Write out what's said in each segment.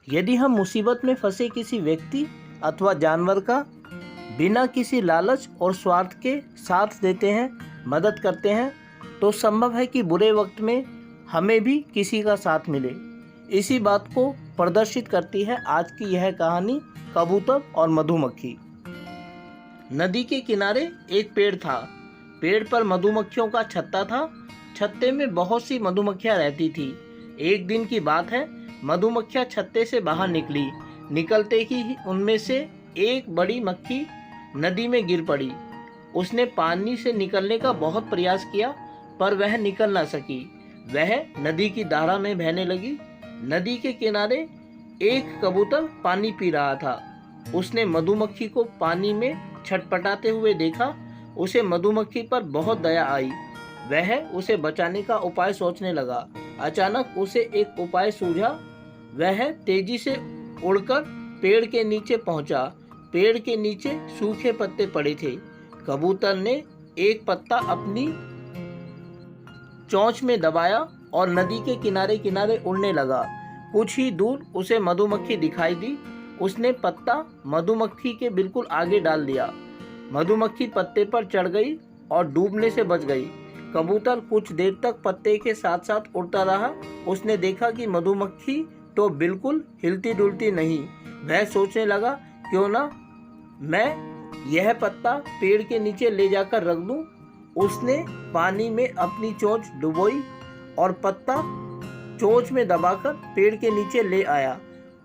यदि हम मुसीबत में फंसे किसी व्यक्ति अथवा जानवर का बिना किसी लालच और स्वार्थ के साथ देते हैं, मदद करते हैं, तो संभव है कि बुरे वक्त में हमें भी किसी का साथ मिले। इसी बात को प्रदर्शित करती है आज की यह कहानी, कबूतर और मधुमक्खी। नदी के किनारे एक पेड़ था। पेड़ पर मधुमक्खियों का छत्ता था। छत्ते में बहुत सी मधुमक्खियां रहती थी। एक दिन की बात है, मधुमक्खियां छत्ते से बाहर निकली। निकलते ही उनमें से एक बड़ी मक्खी नदी में गिर पड़ी। उसने पानी से निकलने का बहुत प्रयास किया, पर वह निकल न सकी। वह नदी की धारा में बहने लगी। नदी के किनारे एक कबूतर पानी पी रहा था। उसने मधुमक्खी को पानी में छटपटाते हुए देखा। उसे मधुमक्खी पर बहुत दया आई। वह उसे बचाने का उपाय सोचने लगा। अचानक उसे एक उपाय सूझा। वह तेजी से उड़कर पेड़ के नीचे पहुंचा। पेड़ के नीचे सूखे पत्ते पड़े थे। कबूतर ने एक पत्ता अपनी चोंच में दबाया और नदी के किनारे किनारे उड़ने लगा। कुछ ही दूर उसे मधुमक्खी दिखाई दी। उसने पत्ता मधुमक्खी के बिल्कुल आगे डाल दिया। मधुमक्खी पत्ते पर चढ़ गई और डूबने से बच गई। कबूतर कुछ देर तक पत्ते के साथ साथ उड़ता रहा। उसने देखा कि मधुमक्खी तो बिल्कुल हिलती डुलती नहीं। वह सोचने लगा, क्यों ना मैं यह पत्ता पेड़ के नीचे ले जाकर रख दूं। उसने पानी में अपनी चोंच डुबोई और पत्ता चोंच में दबाकर पेड़ के नीचे ले आया।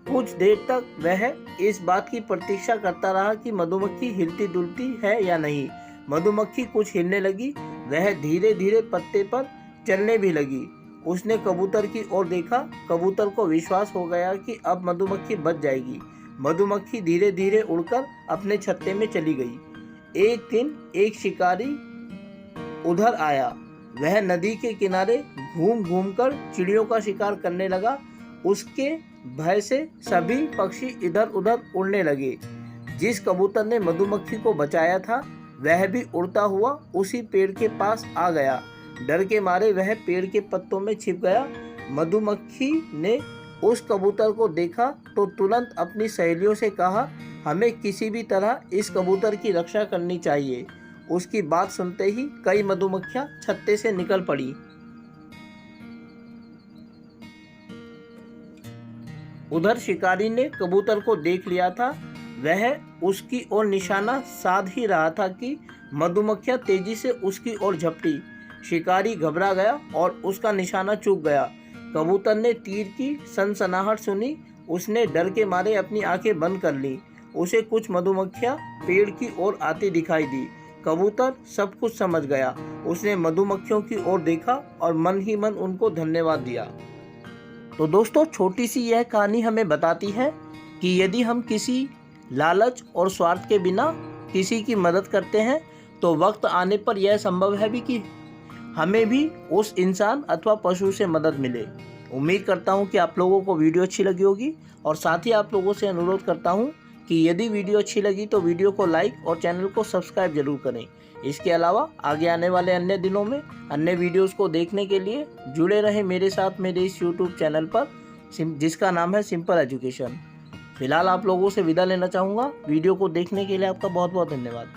कुछ देर तक वह इस बात की प्रतीक्षा करता रहा कि मधुमक्खी हिलती डुलती है या नहीं। मधुमक्खी कुछ हिलने लगी। वह धीरे धीरे पत्ते पर चलने भी लगी। उसने कबूतर की ओर देखा। कबूतर को विश्वास हो गया कि अब मधुमक्खी बच जाएगी। मधुमक्खी धीरे धीरे उड़कर अपने छत्ते में चली गई। एक दिन एक शिकारी उधर आया। वह नदी के किनारे घूम घूम कर चिड़ियों का शिकार करने लगा। उसके भय से सभी पक्षी इधर उधर उड़ने लगे। जिस कबूतर ने मधुमक्खी को बचाया था, वह भी उड़ता हुआ उसी पेड़ के पास आ गया। डर के मारे वह पेड़ के पत्तों में छिप गया। मधुमक्खी ने उस कबूतर को देखा तो तुरंत अपनी सहेलियों से कहा, हमें किसी भी तरह इस कबूतर की रक्षा करनी चाहिए। उसकी बात सुनते ही कई मधुमक्खियां छत्ते से निकल पड़ी। उधर शिकारी ने कबूतर को देख लिया था। वह उसकी ओर निशाना साध ही रहा था कि मधुमक्खियां तेजी से उसकी ओर झपटी। शिकारी घबरा गया और उसका निशाना चूक गया। कबूतर ने तीर की सनसनाहट सुनी। उसने डर के मारे अपनी आंखें बंद कर ली। उसे कुछ मधुमक्खियां पेड़ की ओर आती दिखाई दी। कबूतर सब कुछ समझ गया। उसने मधुमक्खियों की ओर देखा और मन ही मन उनको धन्यवाद दिया। तो दोस्तों, छोटी सी यह कहानी हमें बताती है कि यदि हम किसी लालच और स्वार्थ के बिना किसी की मदद करते हैं, तो वक्त आने पर यह संभव है भी कि हमें भी उस इंसान अथवा पशु से मदद मिले। उम्मीद करता हूं कि आप लोगों को वीडियो अच्छी लगी होगी और साथ ही आप लोगों से अनुरोध करता हूं कि यदि वीडियो अच्छी लगी तो वीडियो को लाइक और चैनल को सब्सक्राइब जरूर करें। इसके अलावा आगे आने वाले अन्य दिनों में अन्य वीडियोस को देखने के लिए जुड़े रहें मेरे साथ मेरे इस यूट्यूब चैनल पर, जिसका नाम है सिंपल एजुकेशन। फिलहाल आप लोगों से विदा लेना चाहूँगा। वीडियो को देखने के लिए आपका बहुत बहुत धन्यवाद।